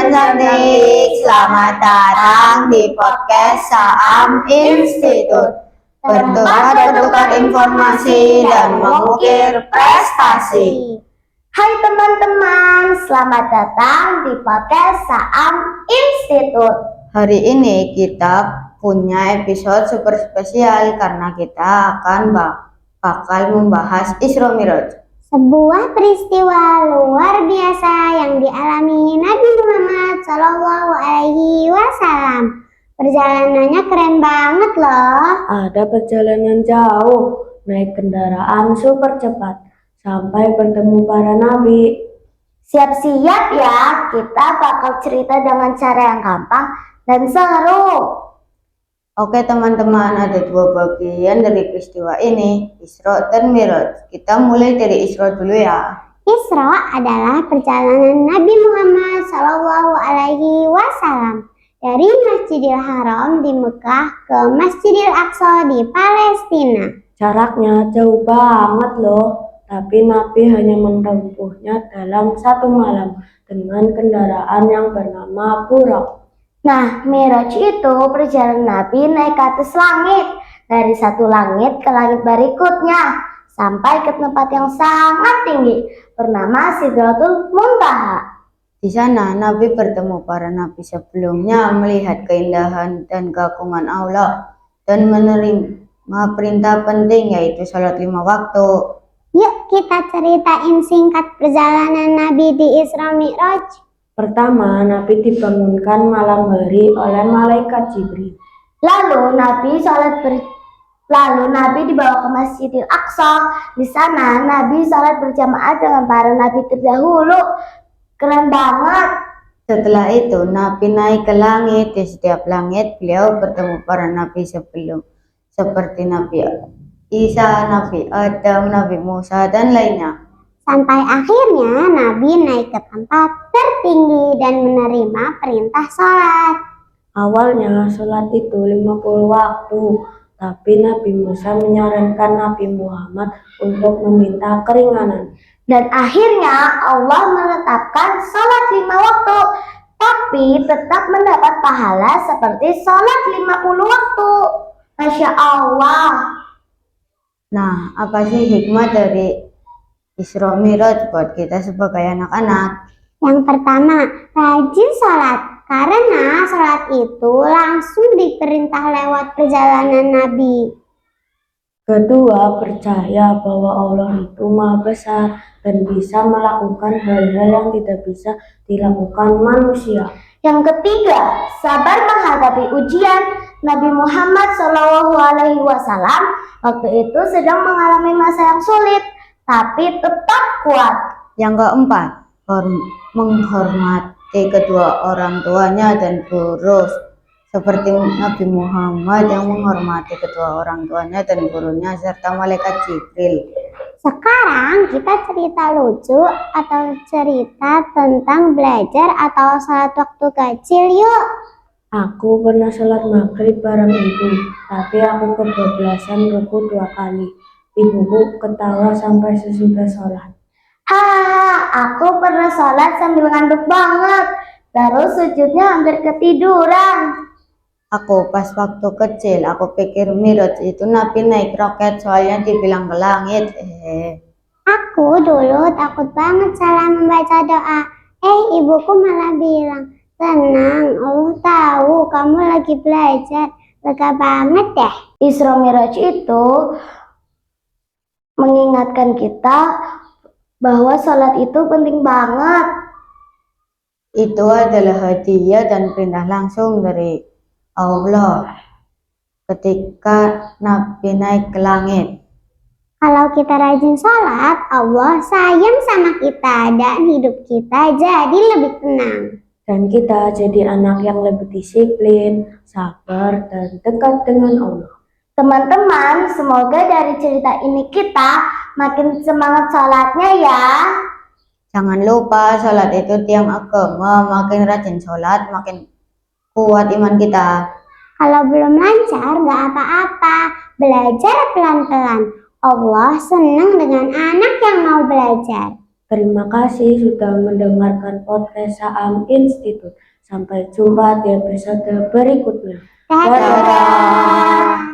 dan cantik, selamat datang di podcast Saam Institute. Bertukar informasi dan mengukir prestasi. Hai teman-teman, selamat datang di podcast Saam Institute. Hari ini kita punya episode super spesial karena kita akan bakal membahas Isra Mi'raj. Sebuah peristiwa luar biasa yang dialami Nabi Muhammad SAW. Perjalanannya keren banget loh. Ada perjalanan jauh, naik kendaraan super cepat, sampai bertemu para nabi. Siap-siap ya, kita bakal cerita dengan cara yang gampang dan seru. Oke teman-teman, ada dua bagian dari peristiwa ini, Isra dan Mi'raj. Kita mulai dari Isra dulu ya. Isra adalah perjalanan Nabi Muhammad SAW dari Masjidil Haram di Mekah ke Masjidil Aqsa di Palestina. Jaraknya jauh banget loh, tapi Nabi hanya menempuhnya dalam satu malam dengan kendaraan yang bernama Buraq. Nah, Mi'raj itu perjalanan Nabi naik ke atas langit, dari satu langit ke langit berikutnya, sampai ke tempat yang sangat tinggi, bernama Sidratul Muntaha. Di sana Nabi bertemu para nabi sebelumnya, melihat keindahan dan keagungan Allah, dan menerima perintah penting yaitu sholat 5 waktu. Yuk kita ceritain singkat perjalanan Nabi di Isra Mi'raj. Pertama, Nabi dibangunkan malam hari oleh malaikat Jibril. Lalu Nabi dibawa ke Masjidil Aqsa. Di sana Nabi sholat berjamaah dengan para nabi terdahulu. Keren banget. Setelah itu Nabi naik ke langit. Di setiap langit beliau bertemu para nabi sebelum, seperti Nabi Isa, Nabi Adam, Nabi Musa, dan lainnya. Sampai akhirnya Nabi naik ke tempat tertinggi dan menerima perintah sholat. Awalnya sholat itu 50 waktu, tapi Nabi Musa menyarankan Nabi Muhammad untuk meminta keringanan. Dan akhirnya Allah menetapkan sholat 5 waktu, tapi tetap mendapat pahala seperti sholat 50 waktu. Masya Allah. Nah, apa sih hikmah dari Isra Mi'raj buat kita sebagai anak-anak? Yang pertama, rajin sholat. Karena sholat itu langsung diperintah lewat perjalanan Nabi. Kedua, percaya bahwa Allah itu Maha Besar dan bisa melakukan hal-hal yang tidak bisa dilakukan manusia. Yang ketiga, sabar menghadapi ujian. Nabi Muhammad SAW waktu itu sedang mengalami masa yang sulit, tapi tetap kuat. Yang keempat, menghormati kedua orang tuanya dan guru, seperti Nabi Muhammad yang menghormati kedua orang tuanya dan gurunya serta malaikat Jibril. Sekarang kita cerita lucu atau cerita tentang belajar atau sholat waktu kecil yuk. Aku pernah sholat maghrib bareng ibu, tapi aku kebablasan ruku 2 kali. Ibuku ketawa sampai sesudah sholat. Hahaha, aku pernah sholat sambil ngantuk banget, terus sujudnya hampir ketiduran. Aku pas waktu kecil, aku pikir Mi'raj itu Nabi naik roket soalnya dibilang ke langit. Aku dulu takut banget salah membaca doa. Ibuku malah bilang, tenang, Allah tahu kamu lagi belajar. Lega banget deh. Isra Mi'raj itu mengingatkan kita bahwa sholat itu penting banget. Itu adalah hadiah dan perintah langsung dari Allah ketika Nabi naik ke langit. Kalau kita rajin sholat, Allah sayang sama kita dan hidup kita jadi lebih tenang. Dan kita jadi anak yang lebih disiplin, sabar, dan dekat dengan Allah. Teman-teman, semoga dari cerita ini kita makin semangat sholatnya ya. Jangan lupa sholat itu tiang agama, makin rajin sholat makin kuat iman kita. Kalau belum lancar gak apa-apa, belajar pelan-pelan. Allah senang dengan anak yang mau belajar. Terima kasih sudah mendengarkan podcast Saam Institute. Sampai jumpa di episode berikutnya. Dadah.